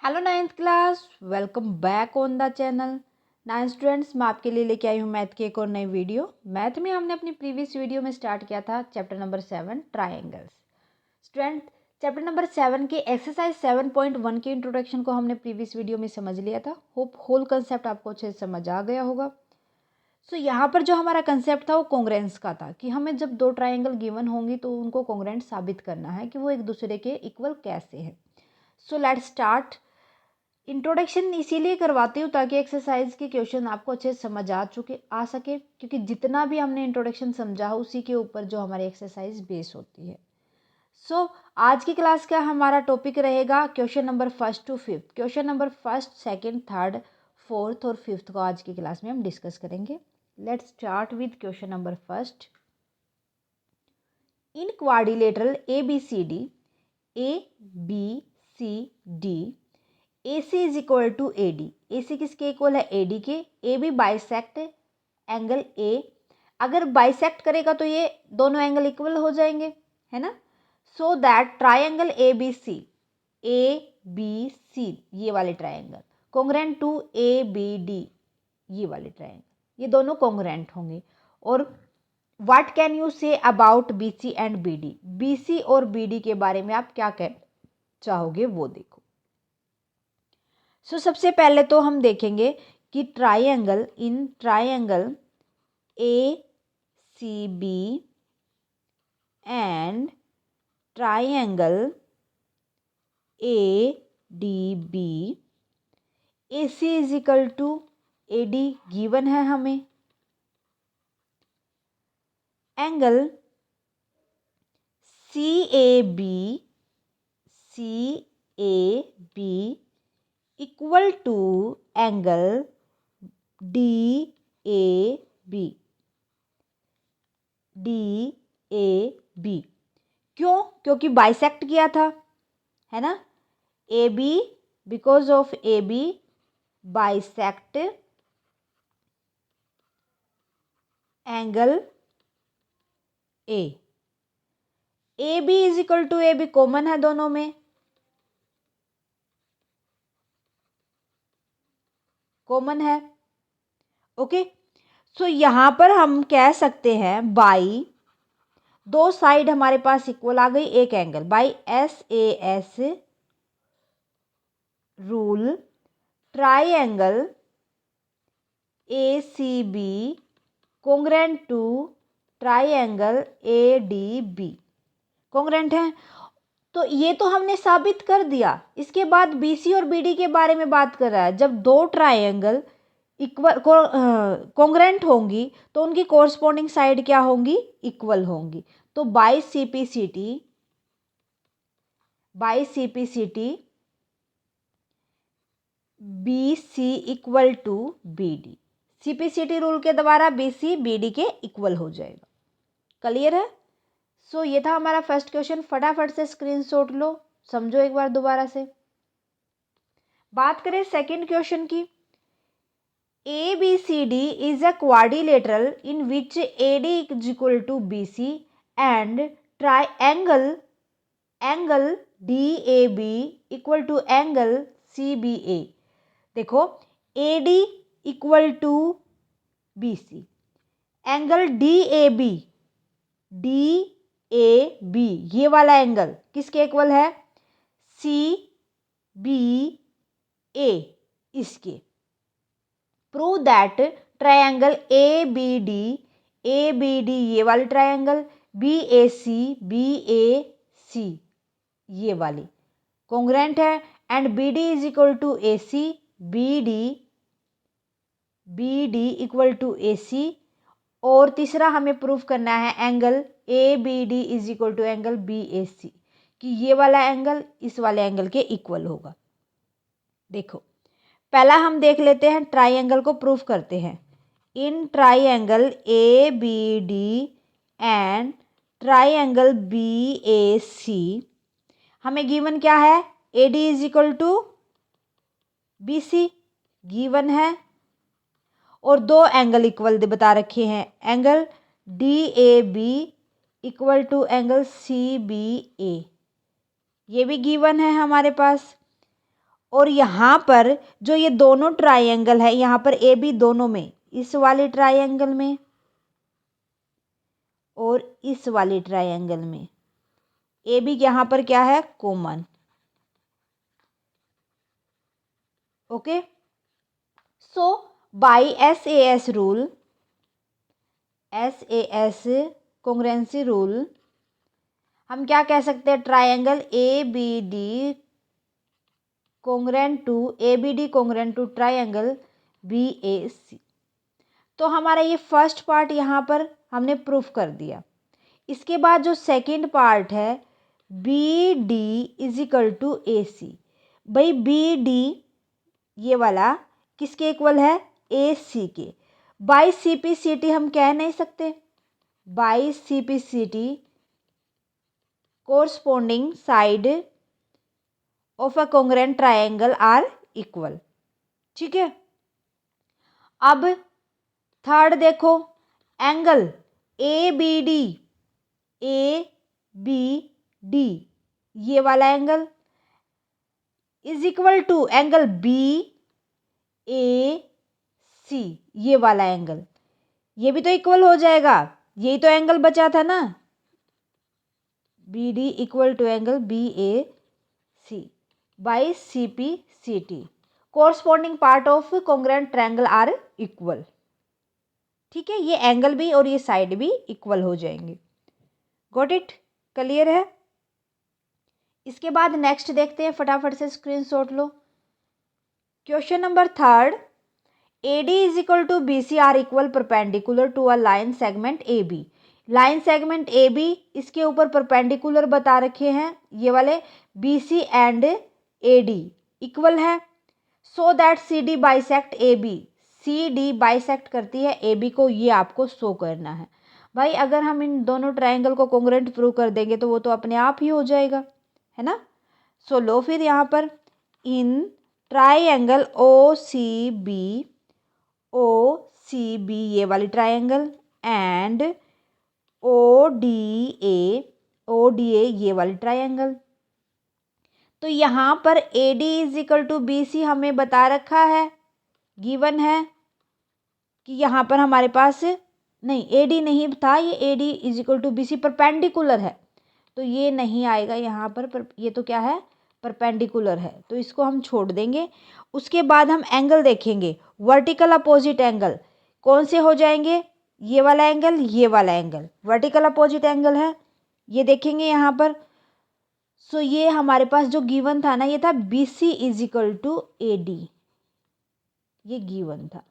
Hello ninth class, welcome back on the channel. Ninth students, मैं आपके लिए लेके आई हूँ मैथ की एक और नई वीडियो। मैथ में हमने अपनी प्रीवियस वीडियो में स्टार्ट किया था chapter number 7 triangles. Student, chapter number 7 के एक्सरसाइज 7.1 के इंट्रोडक्शन को हमने प्रीवियस वीडियो में समझ लिया था। होप होल कंसेप्ट आपको अच्छे से समझ आ गया होगा। सो यहाँ पर जो हमारा कंसेप्ट था वो कॉन्ग्रेंस का था कि हमें जब दो ट्राइंगल गिवन होंगी तो उनको कॉन्ग्रेंट साबित करना है कि वो एक दूसरे के इक्वल कैसे है। So let's start. इंट्रोडक्शन इसीलिए करवाती हूँ ताकि एक्सरसाइज के क्वेश्चन आपको अच्छे से समझ आ सके, क्योंकि जितना भी हमने इंट्रोडक्शन समझा उसी के ऊपर जो हमारी एक्सरसाइज बेस होती है। आज की क्लास का हमारा टॉपिक रहेगा question number 1 to 5। Question number 1, 2, 3, 4 और 5 को आज की क्लास में हम डिस्कस करेंगे। Let's start with question number 1। In quadrilateral ABCD, ABCD, AC is equal to AD। AC किसके इक्वल है? AD के। AB bisect angle A। अगर बाइसेक्ट करेगा तो ये दोनों एंगल इक्वल हो जाएंगे, है ना। सो दैट ट्राइंगल ABC, ABC ये वाले ट्राइंगल कॉन्ग्रेंट टू ABD ये वाले ट्राइंगल, ये दोनों कॉन्ग्रेंट होंगे। और what can you say about BC and BD? BC और BD के बारे में आप क्या कह चाहोगे वो देखो। सबसे पहले तो हम देखेंगे कि triangle ACB and triangle ADB, AC is equal to AD given है हमें। Angle CAB equal to angle DAB। क्यों? क्योंकि बाइसेक्ट किया था, है ना। AB because of AB bisect angle A। AB is equal to AB common है दोनों में, कॉमन है। ओके, सो यहां पर हम कह सकते हैं बाई दो साइड हमारे पास इक्वल आ गई एक angle, by SAS rule triangle ACB congruent to triangle ADB congruent है। तो ये तो हमने साबित कर दिया। इसके बाद BC और BD के बारे में बात कर रहा है। जब दो ट्राइंगल इक्वल कॉन्ग्रेंट होंगी तो उनकी कोरस्पॉन्डिंग साइड क्या होंगी? इक्वल होंगी। तो by CPCT BC equal to BD, CPCT rule के द्वारा BC BD के इक्वल हो जाएगा। क्लियर है? ये था हमारा फर्स्ट क्वेश्चन। फटाफट से स्क्रीनशॉट लो, समझो एक बार दोबारा से। बात करें सेकंड क्वेश्चन की। ABCD is a quadrilateral in which AD is equal to BC and triangle DAB equal to angle CBA। देखो, AD equal to BC, angle DAB ये वाला एंगल किसके इक्वल है? CBA इसके। प्रूव दैट ट्रायंगल ABD ये वाली triangle BAC ये वाली कॉन्ग्रेंट है and BD is equal to AC BD equal to AC। और तीसरा हमें प्रूफ करना है angle ABD is equal to angle BAC, कि ये वाला एंगल इस वाले एंगल के इक्वल होगा। देखो, पहला हम देख लेते हैं, ट्राइंगल को प्रूफ करते हैं। In triangle ABD and triangle BAC हमें गिवन क्या है? AD is equal to BC given है और दो एंगल इक्वल बता रखे हैं, angle DAB equal to angle CBA ये भी गिवन है हमारे पास। और यहाँ पर जो ये दोनों ट्राइंगल है, यहाँ पर ए बी दोनों में, इस वाले ट्राइंगल में और इस वाले ट्राइंगल में ए बी यहाँ पर क्या है, common. Okay, so by SAS rule, SAS congruency rule, हम क्या कह सकते हैं, triangle ABD congruent to ABD congruent to triangle BAC। तो हमारा ये फर्स्ट पार्ट यहाँ पर हमने प्रूफ कर दिया। इसके बाद जो सेकंड पार्ट है, BD is equal to AC। भाई BD ये वाला किसके इक्वल है, AC के। बाई CPCT हम कह नहीं सकते, by CPCT corresponding side of a congruent triangle are equal. ठीक है, अब थर्ड देखो, एंगल ABD, ABD ये वाला angle is equal to angle BAC ये वाला एंगल, ये भी तो इक्वल हो जाएगा, यही तो एंगल बचा था ना, BD equal to angle BAC by CPCT, corresponding part of congruent triangle are equal. ठीक है, ये एंगल भी और ये साइड भी इक्वल हो जाएंगे। गॉट इट, क्लियर है। इसके बाद नेक्स्ट देखते हैं, फटाफट से स्क्रीनशॉट लो। Question number third, AD is equal to BC are equal perpendicular to a line segment AB। Line segment AB इसके ऊपर परपेंडिकुलर बता रखे हैं, ये वाले BC एंड AD इक्वल है। So that CD bisect AB, CD bisect करती है AB को, ये आपको शो करना है। भाई अगर हम इन दोनों ट्रायंगल को कॉन्ग्रुएंट प्रूव कर देंगे तो वो तो अपने आप ही हो जाएगा, है ना। सो लो फिर यहाँ पर, इन ट्राइंगल OCB ये वाली ट्राइंगल एंड ODA ये वाली ट्राइंगल, तो यहाँ पर AD is equal to BC हमें बता रखा है, गिवन है कि यहाँ पर हमारे पास नहीं, AD नहीं था, ये AD is equal to BC perpendicular है, तो ये नहीं आएगा यहाँ पर ये तो क्या है, परपेंडिकुलर है, तो इसको हम छोड़ देंगे। उसके बाद हम एंगल देखेंगे, वर्टिकल अपोजिट एंगल कौन से हो जाएंगे, ये वाला एंगल, ये वाला एंगल वर्टिकल अपोजिट एंगल है, ये देखेंगे यहाँ पर। सो ये हमारे पास जो गिवन था ना, ये था BC is equal to AD, ये गिवन था,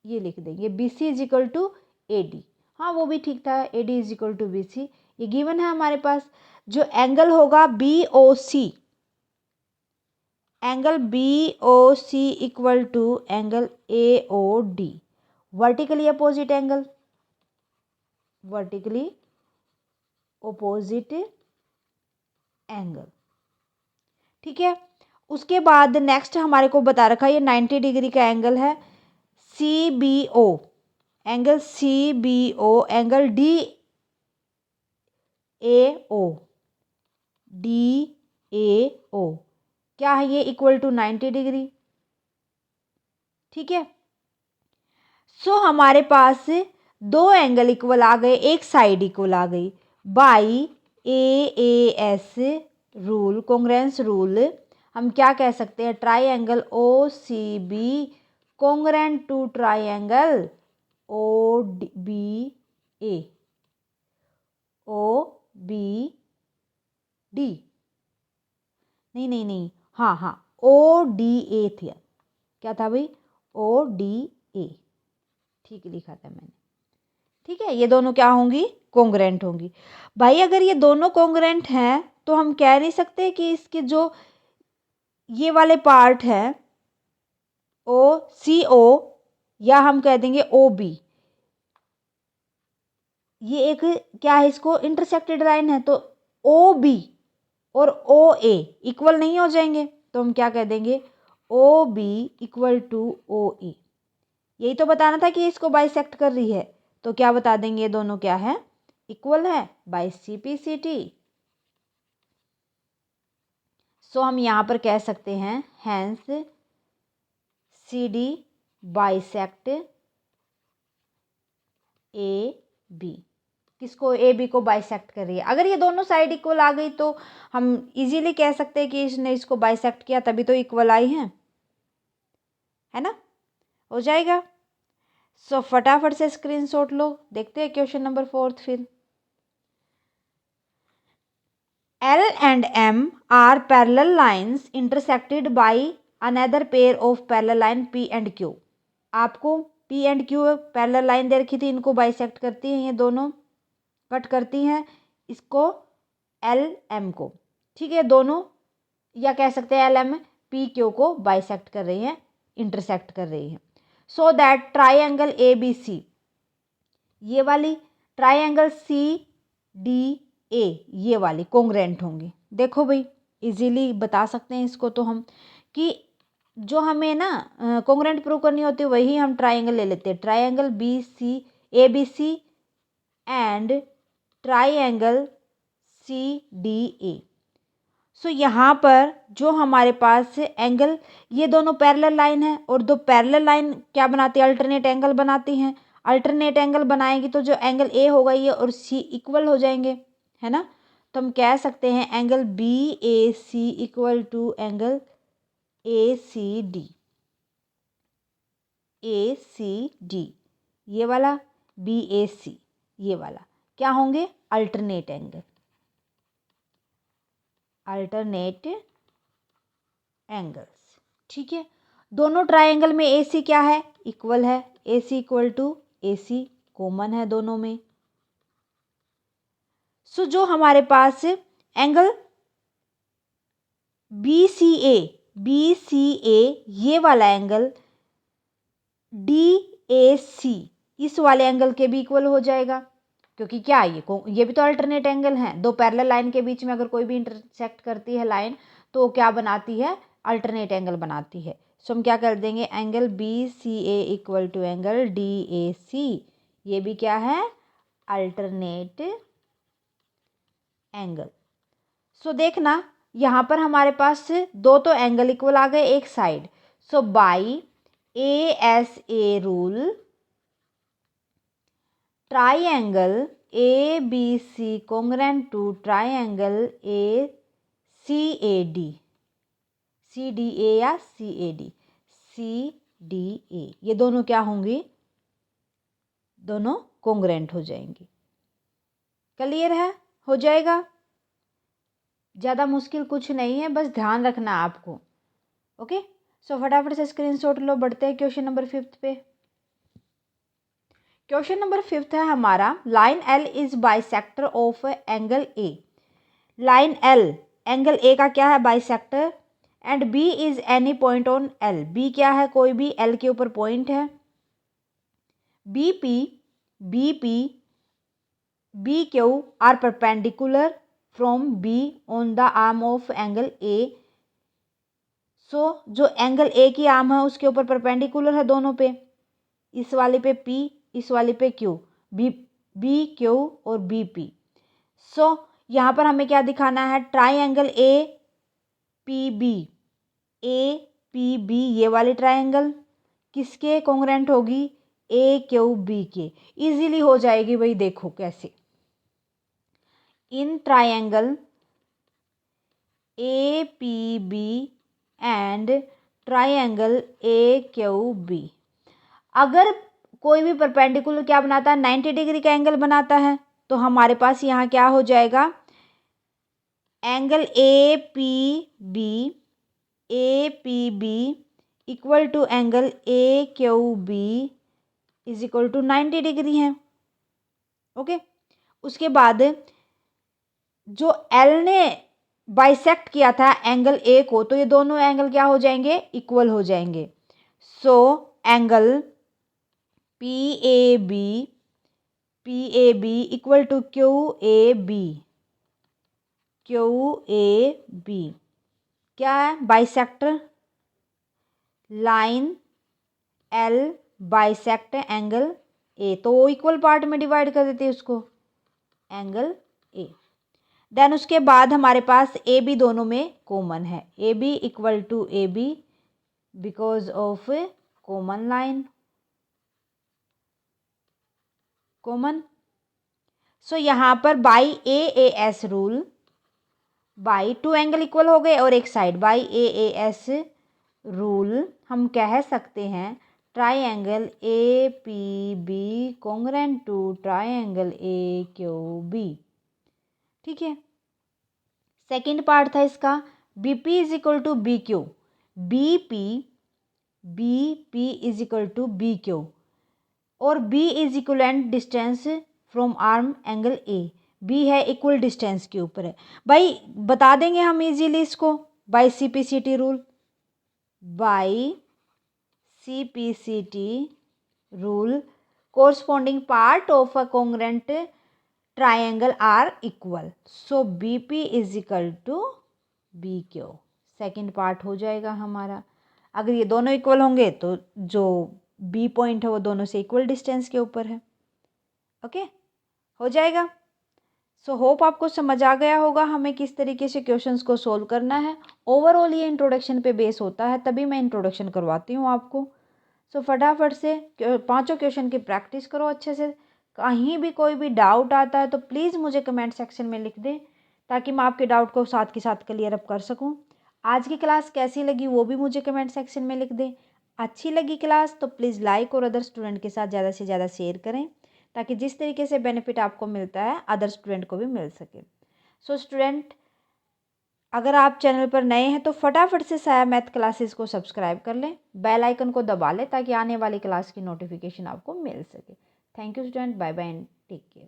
ये लिख देंगे BC is equal to AD। हाँ वो भी ठीक था, AD is equal to BC, ये गिवन है हमारे पास। जो एंगल होगा BOC, angle BOC equal to angle AOD, vertically opposite angle, vertically opposite angle. ठीक है, उसके बाद नेक्स्ट हमारे को बता रखा है, ये 90 डिग्री का एंगल है, CBO, angle CBO, angle DAO क्या है, ये इक्वल टू 90 डिग्री। ठीक है, सो हमारे पास दो एंगल इक्वल आ गए, एक साइड इक्वल आ गई। By AAS rule, congruence rule, हम क्या कह सकते हैं, triangle OCB congruent to triangle OBD, नहीं, हाँ ODA था, क्या था भाई, ODA, ठीक लिखा था मैंने। ठीक है, ये दोनों क्या होंगी, कॉन्ग्रुएंट होंगी। भाई अगर ये दोनों कॉन्ग्रुएंट हैं तो हम कह नहीं सकते कि इसके जो ये वाले पार्ट है OCO, या हम कह देंगे OB, ये एक क्या है, इसको इंटरसेक्टेड लाइन है, तो OB और OA इक्वल नहीं हो जाएंगे, तो हम क्या कह देंगे, OB इक्वल टू OA। यही तो बताना था कि इसको बाइसेक्ट कर रही है, तो क्या बता देंगे, ये दोनों क्या है, इक्वल है बाय CPCT। सो हम यहाँ पर कह सकते हैं hence C D bisect A B. किसको? ए बी को बाइसेक्ट कर रही है। अगर ये दोनों साइड इक्वल आ गई तो हम इजीली कह सकते हैं कि इसने इसको बाइसेक्ट किया, तभी तो इक्वल आई है ना? हो जाएगा। सो फटाफट से स्क्रीनशॉट लो। देखते हैं क्वेश्चन नंबर 4 फिर। L and M are parallel lines intersected by another pair of parallel line P and Q। आपको P and Q parallel line दे रखी थी, इनको बाइसेक्ट करती हैं, ये दोनों कट करती हैं इसको L M को। ठीक है, दोनों या कह सकते हैं L M P Q को बाइसेक्ट कर रही हैं, इंटरसेक्ट कर रही हैं। So that triangle A B C, ये वाली ट्राइंगल सी डी ए, ये वाली कोंग्रेंट होंगी। देखो भाई इजीली बता सकते हैं इसको तो हम कि जो हमें ना कोंग्रेंट प्रूव करनी होती है वही हम ट्राइंगल ले लेते हैं। Triangle B C A B C and triangle C D A. So यहाँ पर जो हमारे पास एंगल, ये दोनों पैरेलल लाइन है और दो पैरेलल लाइन क्या बनाती है? अल्टरनेट एंगल बनाती हैं। अल्टरनेट एंगल बनाएगी तो जो एंगल ए होगा ये और सी इक्वल हो जाएंगे, है ना? तो हम कह सकते हैं angle B A C equal to angle A C D. A C D ये वाला, बी ए सी ये वाला क्या होंगे? Alternate angle, alternate angles. ठीक है, दोनों ट्राइंगल में ए सी क्या है? इक्वल है। A C equal to A C common है दोनों में। सो जो हमारे पास एंगल बी सी ए ये वाला एंगल डी ए सी इस वाले एंगल के भी इक्वल हो जाएगा, क्योंकि क्या ये भी तो अल्टरनेट एंगल है। दो पैरेलल लाइन के बीच में अगर कोई भी इंटरसेक्ट करती है लाइन तो क्या बनाती है? अल्टरनेट एंगल बनाती है। सो हम क्या कर देंगे? Angle B C A equal to angle D A C, ये भी क्या है? Alternate angle. सो देखना यहाँ पर हमारे पास दो तो एंगल इक्वल आ गए एक side. So by A S A rule triangle A B C congruent to triangle A C A D, C D A या C A D, C D ए, ये दोनों क्या होंगी? दोनों कॉन्ग्रेंट हो जाएंगी। क्लियर है? हो जाएगा। ज़्यादा मुश्किल कुछ नहीं है, बस ध्यान रखना आपको। ओके, सो फटाफट से स्क्रीनशॉट लो। बढ़ते हैं क्वेश्चन नंबर 5 पे। क्वेश्चन नंबर 5 है हमारा, line L is bisector of angle A. Line L angle A का क्या है? Bisector. And B is any point on L, B क्या है? कोई भी एल के ऊपर पॉइंट है। B P B Q are perpendicular from B on the arm of angle A. So जो एंगल ए की आर्म है उसके ऊपर परपेंडिकुलर है दोनों पे, इस वाले पे पी, इस वाले पे क्यू, बी क्यू और बी पी। सो यहाँ पर हमें क्या दिखाना है? ट्राइंगल ए पी बी ये वाली ट्राइंगल किसके कॉन्ग्रेंट होगी? ए क्यू बी के। इजीली हो जाएगी भाई, देखो कैसे। In triangle A P B and triangle A Q B, अगर कोई भी परपेंडिकुलर क्या बनाता है? 90 डिग्री का एंगल बनाता है। तो हमारे पास यहाँ क्या हो जाएगा? Angle A P B equal to angle A Q B is equal to 90 degree है। ओके, उसके बाद जो एल ने बाइसेक्ट किया था एंगल ए को, तो ये दोनों एंगल क्या हो जाएंगे? इक्वल हो जाएंगे। So angle P A B equal to Q A B क्या है? Bisector. Line L bisect angle A, तो वो इक्वल पार्ट में डिवाइड कर देते हैं उसको, एंगल ए। देन उसके बाद हमारे पास ए बी दोनों में कॉमन है, A B equal to A B because of common line, common. So यहाँ पर by A A S rule, by two angle equal हो गए और एक side by A A S rule हम कह सकते हैं triangle A P B congruent to triangle A Q B. ठीक है, सेकेंड पार्ट था इसका B P is equal to B Q, B P is equal to B Q और B is equivalent distance from arm angle A, B है equal distance के ऊपर है। भाई बता देंगे हम इजीली इसको by CPCT rule, by CPCT rule corresponding part of a congruent triangle are equal, so B P is equal to B Q, second part हो जाएगा हमारा। अगर ये दोनों इक्वल होंगे तो जो बी पॉइंट है वो दोनों से इक्वल डिस्टेंस के ऊपर है। ओके, हो जाएगा। सो होप आपको समझ आ गया होगा हमें किस तरीके से क्वेश्चंस को सोल्व करना है। ओवरऑल ये इंट्रोडक्शन पे बेस होता है, तभी मैं इंट्रोडक्शन करवाती हूँ आपको। सो फटाफट से पांचों क्वेश्चन की प्रैक्टिस करो अच्छे से। कहीं भी कोई भी डाउट आता है तो प्लीज़ मुझे कमेंट सेक्शन में लिख दें, ताकि मैं आपके डाउट को साथ के साथ क्लियर अप कर सकूँ। आज की क्लास कैसी लगी वो भी मुझे कमेंट सेक्शन में लिख दें। अच्छी लगी क्लास तो प्लीज़ लाइक और अदर स्टूडेंट के साथ ज़्यादा से ज़्यादा शेयर करें, ताकि जिस तरीके से बेनिफिट आपको मिलता है अदर स्टूडेंट को भी मिल सके। सो स्टूडेंट, अगर आप चैनल पर नए हैं तो फटाफट से साया मैथ क्लासेस को सब्सक्राइब कर लें, बेल आइकन को दबा लें ताकि आने वाली क्लास की नोटिफिकेशन आपको मिल सके। Thank you student, bye bye and take care.